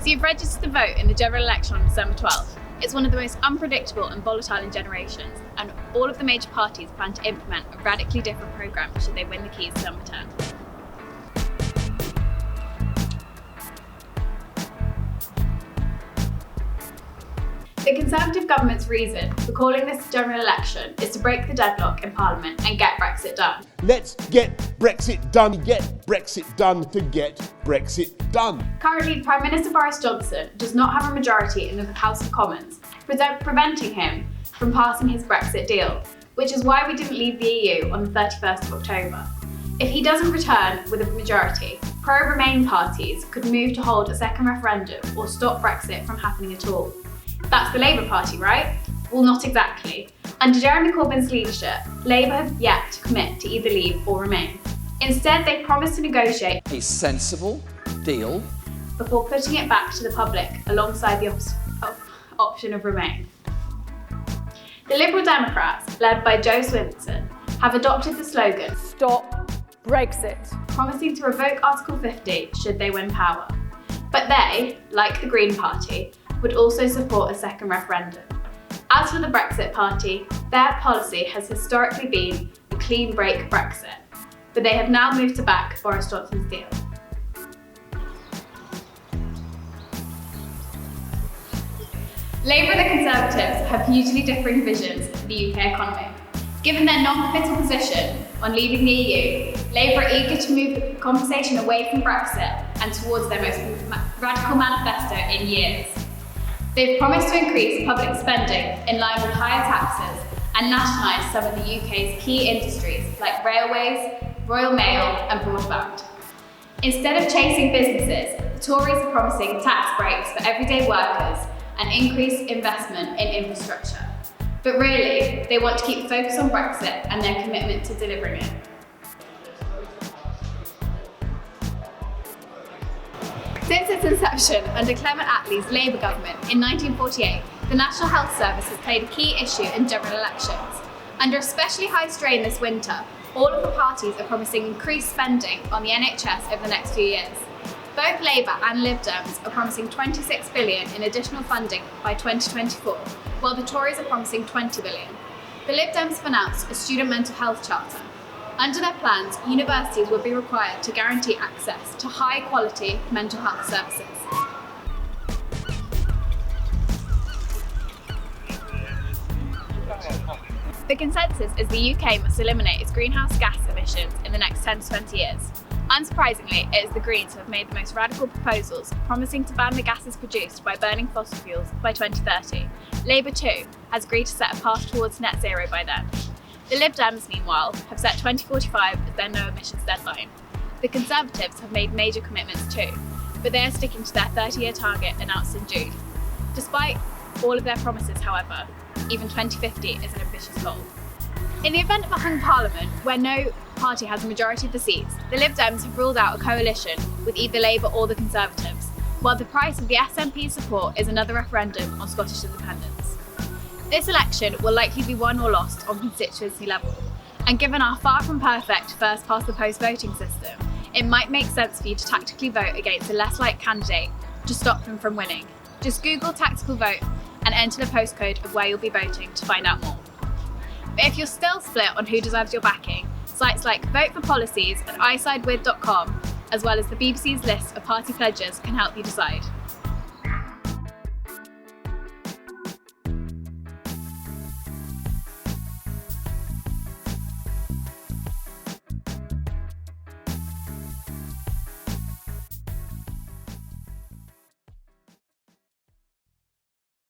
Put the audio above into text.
you've registered to vote in the general election on December 12th. It's one of the most unpredictable and volatile in generations, and all of the major parties plan to implement a radically different programme should they win the keys to number 10. The Conservative government's reason for calling this general election is to break the deadlock in Parliament and get Brexit done. Let's get Brexit done, get Brexit done to get Brexit done. Currently, Prime Minister Boris Johnson does not have a majority in the House of Commons, preventing him from passing his Brexit deal, which is why we didn't leave the EU on the 31st of October. If he doesn't return with a majority, pro-Remain parties could move to hold a second referendum or stop Brexit from happening at all. That's the Labour Party, right? Well, not exactly. Under Jeremy Corbyn's leadership, Labour have yet to commit to either leave or remain. Instead, they promised to negotiate a sensible deal before putting it back to the public alongside the option of remain. The Liberal Democrats, led by Jo Swinson, have adopted the slogan "Stop Brexit," promising to revoke Article 50 should they win power. But they, like the Green Party, would also support a second referendum. As for the Brexit Party, their policy has historically been a clean break Brexit, but they have now moved to back Boris Johnson's deal. Labour and the Conservatives have hugely differing visions for the UK economy. Given their non-committal position on leaving the EU, Labour are eager to move the conversation away from Brexit and towards their most radical manifesto in years. They've promised to increase public spending in line with higher taxes and nationalise some of the UK's key industries like railways, Royal Mail and broadband. Instead of chasing businesses, the Tories are promising tax breaks for everyday workers and increased investment in infrastructure. But really, they want to keep the focus on Brexit and their commitment to delivering it. Since its inception under Clement Attlee's Labour government in 1948, the National Health Service has played a key issue in general elections. Under especially high strain this winter, all of the parties are promising increased spending on the NHS over the next few years. Both Labour and Lib Dems are promising £26 billion in additional funding by 2024, while the Tories are promising £20 billion. The Lib Dems have announced a student mental health charter. Under their plans, universities will be required to guarantee access to high-quality mental health services. The consensus is the UK must eliminate its greenhouse gas emissions in the next 10 to 20 years. Unsurprisingly, it is the Greens who have made the most radical proposals, promising to ban the gases produced by burning fossil fuels by 2030. Labour, too, has agreed to set a path towards net zero by then. The Lib Dems, meanwhile, have set 2045 as their no emissions deadline. The Conservatives have made major commitments too, but they are sticking to their 30-year target announced in June. Despite all of their promises, however, even 2050 is an ambitious goal. In the event of a hung parliament, where no party has a majority of the seats, the Lib Dems have ruled out a coalition with either Labour or the Conservatives, while the price of the SNP's support is another referendum on Scottish independence. This election will likely be won or lost on constituency level, and given our far from perfect first-past-the-post voting system, it might make sense for you to tactically vote against a less likely candidate to stop them from winning. Just Google tactical vote and enter the postcode of where you'll be voting to find out more. But if you're still split on who deserves your backing, sites like Vote for Policies and isidewith.com, as well as the BBC's list of party pledges, can help you decide.